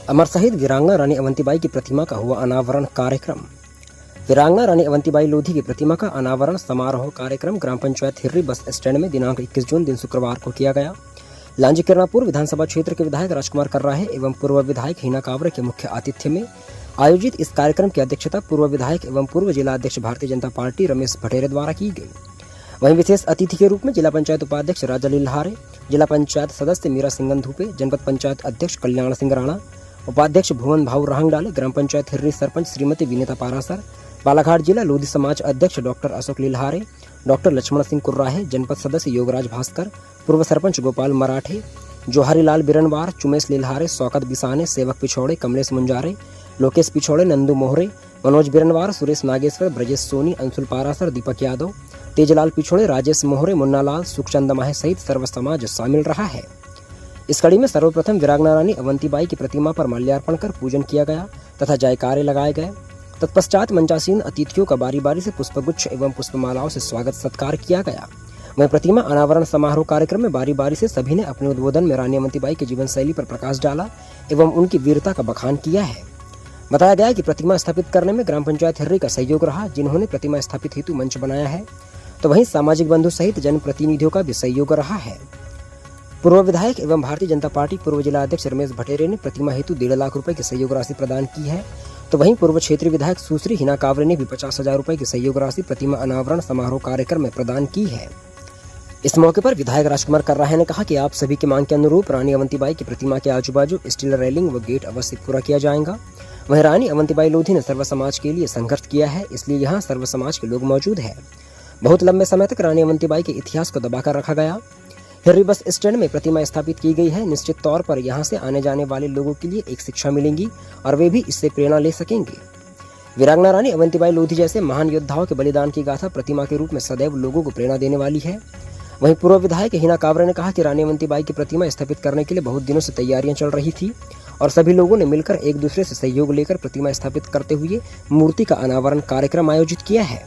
अमर शहीद वीरांगना रानी अवंतीबाई की प्रतिमा का हुआ अनावरण कार्यक्रम। वीरांगना रानी अवंतीबाई लोधी की प्रतिमा का अनावरण समारोह कार्यक्रम ग्राम पंचायत हिर्री बस स्टैंड में दिनांक 21 जून दिन शुक्रवार को किया गया। लांजी किरणापुर विधानसभा क्षेत्र के विधायक राजकुमार कर्राहे एवं पूर्व विधायक हीना कावरे के मुख्य आतिथ्य में आयोजित इस कार्यक्रम की अध्यक्षता पूर्व विधायक एवं पूर्व जिला अध्यक्ष भारतीय जनता पार्टी रमेश भटेरे द्वारा की गई। वहीं विशेष अतिथि के रूप में जिला पंचायत उपाध्यक्ष राजा लील्हारे, जिला पंचायत सदस्य मीरा सिंगन धूपे, जनपद पंचायत अध्यक्ष कल्याण सिंह राणा, उपाध्यक्ष भुवन भाऊ राहंगडाले, ग्राम पंचायत हिर्री सरपंच श्रीमती विनीता पारासर, बालाघाट जिला लोधी समाज अध्यक्ष डॉक्टर अशोक लील्हारे, डॉक्टर लक्ष्मण सिंह कुर्राहे, जनपद सदस्य योगराज भास्कर, पूर्व सरपंच गोपाल मराठे, जोहारीलाल बिरनवार, चुमेश लील्हारे, शौकत बिसाने, सेवक पिछौड़े, कमलेश मुंजारे, लोकेश पिछौड़े, नंदू मोहरे, मनोज बिरनवार, सुरेश नागेश्वर, ब्रजेश सोनी, अंशुल पारासर, दीपक यादव, तेजलाल पिछौड़े, राजेश मोहरे, मुन्नालाल, सुखचंद माहे सहित सर्व समाज शामिल रहा है। इस कड़ी में सर्वप्रथम वीरांगना रानी अवंतीबाई की प्रतिमा पर माल्यार्पण कर पूजन किया गया तथा जयकारे लगाए गए। तत्पश्चात मंचासीन अतिथियों का बारी बारी से पुष्पगुच्छ एवं पुष्पमालाओं से स्वागत सत्कार किया गया। वहीं प्रतिमा अनावरण समारोह कार्यक्रम में बारी बारी से सभी ने अपने उद्बोधन में रानी अवंतीबाई की जीवन शैली पर प्रकाश डाला एवं उनकी वीरता का बखान किया है। बताया गया कि प्रतिमा स्थापित करने में ग्राम पंचायत हिर्री का सहयोग रहा, जिन्होंने प्रतिमा स्थापित हेतु मंच बनाया है, तो वहीं सामाजिक बंधु सहित जनप्रतिनिधियों का भी सहयोग रहा है। पूर्व विधायक एवं भारतीय जनता पार्टी पूर्व जिला अध्यक्ष रमेश भटेरे ने प्रतिमा हेतु 1.5 लाख रुपए की सहयोग राशि प्रदान की है, तो वहीं पूर्व क्षेत्रीय विधायक सुश्री हीना कावरे ने भी 50,000 रुपए की सहयोग राशि प्रतिमा अनावरण समारोह कार्यक्रम में प्रदान की है। इस मौके पर विधायक राजकुमार कर्राहे ने कहा कि आप सभी की मांग के अनुरूप रानी अवंतीबाई की प्रतिमा के आजू बाजू स्टील रेलिंग व गेट अवश्य पूरा किया जाएगा। वहीं रानी अवंतीबाई लोधी ने सर्व समाज के लिए संघर्ष किया है, इसलिए यहाँ सर्व समाज के लोग मौजूद है। बहुत लंबे समय तक रानी अवंतीबाई के इतिहास को दबाकर रखा गया। हिर्री बस स्टैंड में प्रतिमा स्थापित की गई है। निश्चित तौर पर यहाँ से आने जाने वाले लोगों के लिए एक शिक्षा मिलेगी और वे भी इससे प्रेरणा ले सकेंगे। वीरांगना रानी अवंतीबाई लोधी जैसे महान योद्धाओं के बलिदान की गाथा प्रतिमा के रूप में सदैव लोगों को प्रेरणा देने वाली है। वहीं पूर्व विधायक हीना कावरे ने कहा कि रानी अवंतीबाई की प्रतिमा स्थापित करने के लिए बहुत दिनों से तैयारियां चल रही थी और सभी लोगों ने मिलकर एक दूसरे से सहयोग लेकर प्रतिमा स्थापित करते हुए मूर्ति का अनावरण कार्यक्रम आयोजित किया है।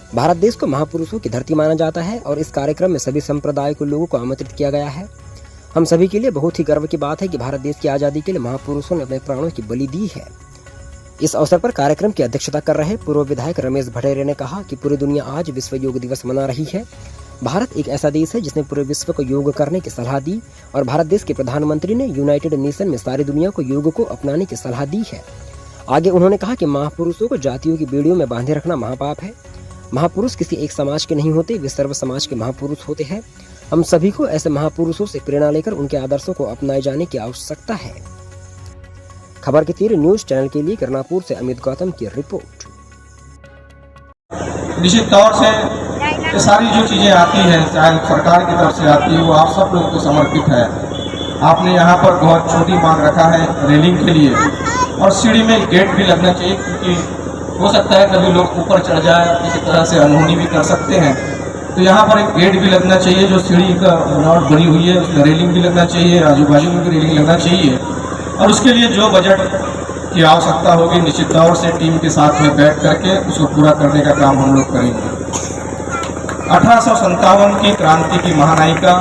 भारत देश को महापुरुषों की धरती माना जाता है और इस कार्यक्रम में सभी संप्रदाय के लोगों को आमंत्रित किया गया है। हम सभी के लिए बहुत ही गर्व की बात है कि भारत देश की आज़ादी के लिए महापुरुषों ने अपने प्राणों की बलि दी है। इस अवसर पर कार्यक्रम की अध्यक्षता कर रहे पूर्व विधायक रमेश भटेरे ने कहा कि पूरी दुनिया आज विश्व योग दिवस मना रही है। भारत एक ऐसा देश है जिसने पूरे विश्व को योग करने की सलाह दी और भारत देश के प्रधानमंत्री ने यूनाइटेड नेशन में सारी दुनिया को योग को अपनाने की सलाह दी है। आगे उन्होंने कहा कि महापुरुषों को जातियों की बेड़ियों में बांधे रखना महापाप है। महापुरुष किसी एक समाज के नहीं होते, वे सर्व समाज के महापुरुष होते हैं। हम सभी को ऐसे महापुरुषों से प्रेरणा लेकर उनके आदर्शों को अपनाए जाने की आवश्यकता है। खबर के तीर न्यूज चैनल के लिए किरणापुर से अमित गौतम की रिपोर्ट। निश्चित तौर से ये सारी जो चीज़ें आती हैं, चाहे सरकार की तरफ से आती है, वो आप सब लोगों को समर्पित है। आपने यहाँ पर बहुत छोटी मांग रखा है रेलिंग के लिए और सीढ़ी में गेट भी लगना चाहिए, क्योंकि हो सकता है कभी लोग ऊपर चढ़ जाए, किसी तरह से अनहोनी भी कर सकते हैं। तो यहाँ पर एक गेट भी लगना चाहिए, जो सीढ़ी का बनावट बनी हुई है उसमें रेलिंग भी लगना चाहिए, आजू बाजू में भी रेलिंग लगना चाहिए। और उसके लिए जो बजट की आवश्यकता होगी, निश्चित तौर से टीम के साथ में बैठ करके उसको पूरा करने का काम हम लोग करेंगे। 1857 की क्रांति की महानायिका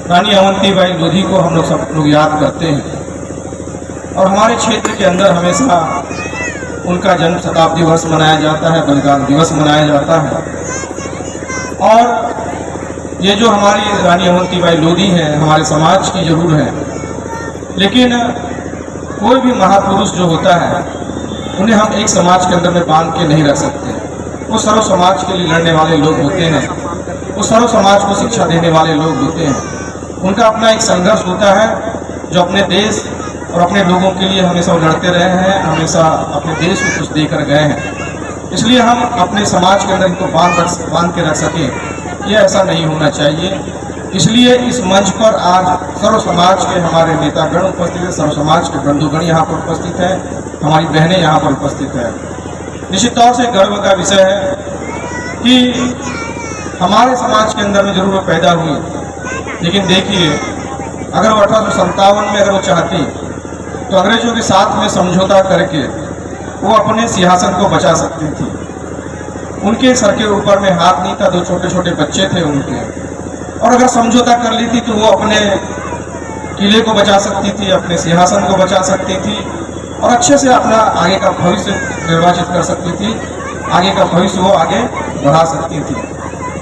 रानी अवंतीबाई लोधी को हम लोग सब लोग याद करते हैं और हमारे क्षेत्र के अंदर हमेशा उनका जन्म शताब्दी वर्ष मनाया जाता है, बलिदान दिवस मनाया जाता है। और ये जो हमारी रानी अवंतीबाई लोधी है हमारे समाज की जरूर है, लेकिन कोई भी महापुरुष जो होता है उन्हें हम एक समाज के अंदर में बांध के नहीं रख सकते। वो सर्व समाज के लिए लड़ने वाले लोग होते हैं, वो सर्व समाज को शिक्षा देने वाले लोग होते हैं। उनका अपना एक संघर्ष होता है जो अपने देश और अपने लोगों के लिए हमेशा वो लड़ते रहे हैं, हमेशा अपने देश को कुछ देकर गए हैं। इसलिए हम अपने समाज के अंदर इनको बांध के रख सकें, ये ऐसा नहीं होना चाहिए। इसलिए इस मंच पर आज सर्व समाज के हमारे नेतागण उपस्थित हैं, सर्व समाज के बंधुगण यहाँ पर उपस्थित हैं, हमारी बहनें यहाँ पर उपस्थित हैं। निश्चित तौर से गर्व का विषय है कि हमारे समाज के अंदर में जरूर वो पैदा हुई, लेकिन देखिए अगर वो 1857 में अगर वो चाहती तो अंग्रेजों के साथ में समझौता करके वो अपने सिंहासन को बचा सकती थी। उनके सर के ऊपर में हाथ नहीं था, 2 छोटे छोटे बच्चे थे उनके, और अगर समझौता कर ली थी तो वो अपने किले को बचा सकती थी, अपने सिंहासन को बचा सकती थी और अच्छे से अपना आगे का भविष्य निर्वाचित कर सकती थी, आगे का भविष्य वो आगे बढ़ा सकती थी।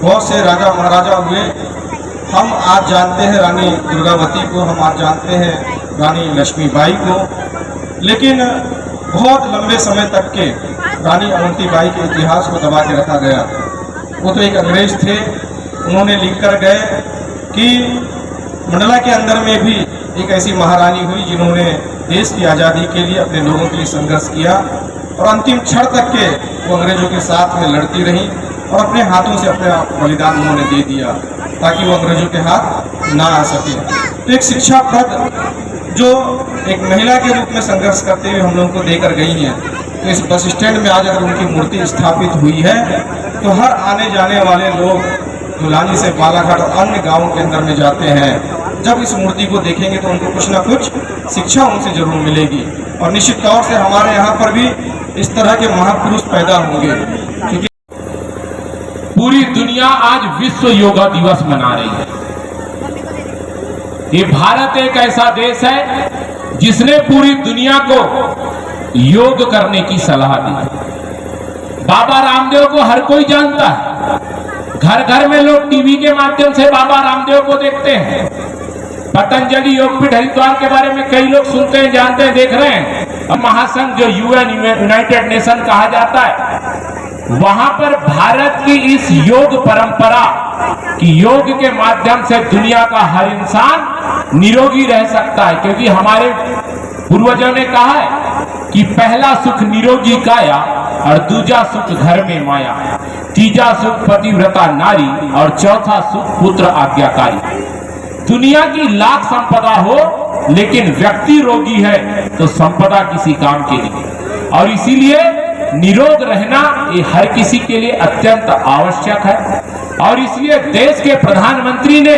बहुत से राजा महाराजा हुए। हम आज जानते हैं रानी दुर्गावती को, हम आज जानते हैं रानी लक्ष्मीबाई को, लेकिन बहुत लंबे समय तक के रानी अवंतीबाई के इतिहास को दबा के रखा गया। वो तो एक अंग्रेज थे, उन्होंने लिख कर गए कि मंडला के अंदर में भी एक ऐसी महारानी हुई जिन्होंने देश की आज़ादी के लिए अपने लोगों के लिए संघर्ष किया और अंतिम क्षण तक के वो अंग्रेजों के साथ में लड़ती रहीं और अपने हाथों से अपना बलिदान उन्होंने दे दिया ताकि वो अंग्रेजों के हाथ ना आ सके। तो एक शिक्षाप्रद जो एक महिला के रूप में संघर्ष करते हुए हम लोगों को देकर गई हैं, तो इस बस स्टैंड में आज अगर उनकी मूर्ति स्थापित हुई है तो हर आने जाने वाले लोग दुलानी से बालाघाट और अन्य गांवों के अंदर में जाते हैं, जब इस मूर्ति को देखेंगे तो उनको कुछ ना कुछ शिक्षा उनसे जरूर मिलेगी और निश्चित तौर से हमारे यहाँ पर भी इस तरह के महापुरुष पैदा होंगे। क्योंकि पूरी दुनिया आज विश्व योगा दिवस मना रही है। ये भारत एक ऐसा देश है जिसने पूरी दुनिया को योग करने की सलाह दी। बाबा रामदेव को हर कोई जानता है, घर घर में लोग टीवी के माध्यम से बाबा रामदेव को देखते हैं। पतंजलि योगपीठ हरिद्वार के बारे में कई लोग सुनते हैं, जानते हैं, देख रहे हैं। और महासंघ जो यूनाइटेड नेशन कहा जाता है, वहां पर भारत की इस योग परंपरा कि योग के माध्यम से दुनिया का हर इंसान निरोगी रह सकता है, क्योंकि हमारे पूर्वजों ने कहा है कि पहला सुख निरोगी काया और दूजा सुख घर में माया, तीजा सुख पतिव्रता नारी और चौथा सुख पुत्र आज्ञाकारी। दुनिया की लाख संपदा हो लेकिन व्यक्ति रोगी है तो संपदा किसी काम के लिए, और इसीलिए निरोग रहना ये हर किसी के लिए अत्यंत आवश्यक है। और इसलिए देश के प्रधानमंत्री ने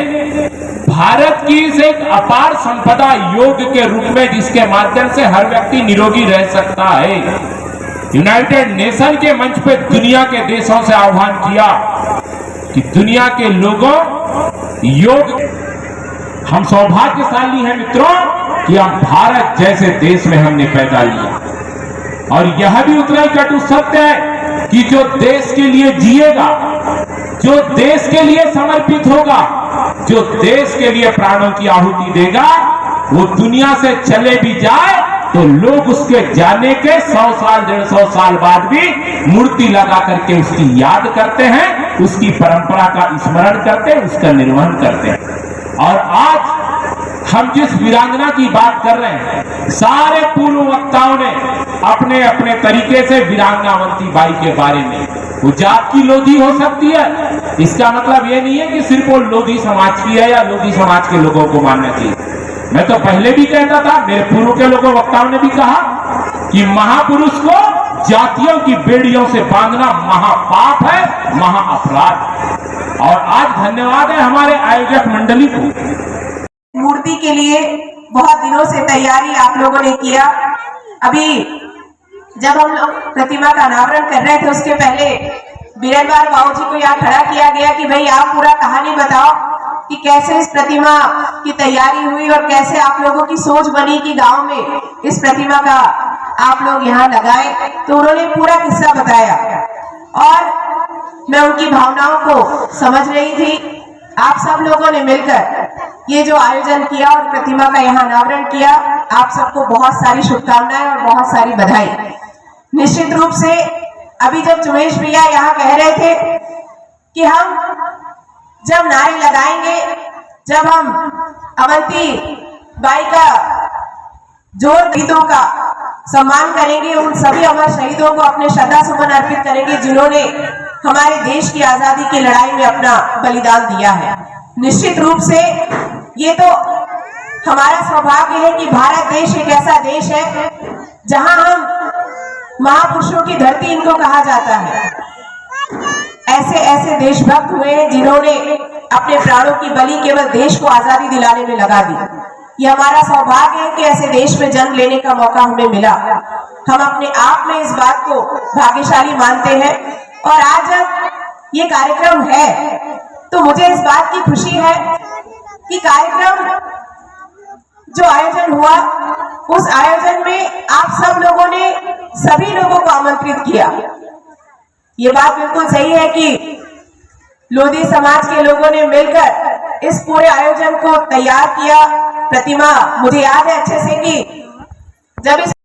भारत की इस एक अपार संपदा योग के रूप में, जिसके माध्यम से हर व्यक्ति निरोगी रह सकता है, यूनाइटेड नेशन के मंच पे दुनिया के देशों से आह्वान किया कि दुनिया के लोगों योग, हम सौभाग्यशाली हैं मित्रों कि हम भारत जैसे देश में हमने पैदा लिया। और यह भी उतना ही कटु सत्य है कि जो देश के लिए जिएगा, जो देश के लिए समर्पित होगा, जो देश के लिए प्राणों की आहुति देगा, वो दुनिया से चले भी जाए तो लोग उसके जाने के 100 साल 150 साल बाद भी मूर्ति लगा करके उसकी याद करते हैं, उसकी परंपरा का स्मरण करते हैं, उसका निर्वहन करते हैं। और आज हम जिस वीरांगना की बात कर रहे हैं, सारे पूर्व वक्ताओं ने अपने अपने तरीके से वीरांगना अवंतीबाई के बारे में, वो जात की लोधी हो सकती है, इसका मतलब ये नहीं है कि सिर्फ वो लोधी समाज की है या लोधी समाज के लोगों को मानना चाहिए। मैं तो पहले भी कहता था, मेरे पूर्व के लोगों वक्ताओं ने भी कहा कि महापुरुष को जातियों की बेड़ियों से बांधना महापाप है, महाअपराध। और आज धन्यवाद है हमारे आयोजक मंडली को। मूर्ति के लिए बहुत दिनों से तैयारी आप लोगों ने किया। अभी जब हम लोग प्रतिमा का अनावरण कर रहे थे, उसके पहले बीरनवार बाबू जी को यहाँ खड़ा किया गया कि भाई आप पूरा कहानी बताओ कि कैसे इस प्रतिमा की तैयारी हुई और कैसे आप लोगों की सोच बनी कि गांव में इस प्रतिमा का आप लोग यहाँ लगाए। तो उन्होंने पूरा किस्सा बताया और मैं उनकी भावनाओं को समझ रही थी। आप सब लोगों ने मिलकर ये जो आयोजन किया और प्रतिमा का यहाँ अनावरण किया, आप सबको बहुत सारी शुभकामनाएं और बहुत सारी बधाई। निश्चित रूप से अभी जब उमेश भैया यहाँ कह रहे थे कि हम जब नारे लगाएंगे, जब हम अवंती बाई का जोर शहीदों का सम्मान करेंगे, उन सभी अमर शहीदों को अपने श्रद्धा सुमन अर्पित करेंगे जिन्होंने हमारे देश की आजादी की लड़ाई में अपना बलिदान दिया है। निश्चित रूप से ये तो हमारा सौभाग्य है कि भारत देश एक ऐसा देश है जहां हम महापुरुषों की धरती इनको कहा जाता है। ऐसे ऐसे देशभक्त हुए हैं जिन्होंने अपने प्राणों की बलि केवल देश को आजादी दिलाने में लगा दी। ये हमारा सौभाग्य है कि ऐसे देश में जन्म लेने का मौका हमें मिला। हम अपने आप में इस बात को भाग्यशाली मानते हैं। और आज जब ये कार्यक्रम है तो मुझे इस बात की खुशी है कि कार्यक्रम जो आयोजन हुआ, उस आयोजन में आप सब लोगों ने सभी लोगों को आमंत्रित किया। ये बात बिल्कुल सही है कि लोधी समाज के लोगों ने मिलकर इस पूरे आयोजन को तैयार किया। प्रतिमा मुझे याद है अच्छे से कि जब इस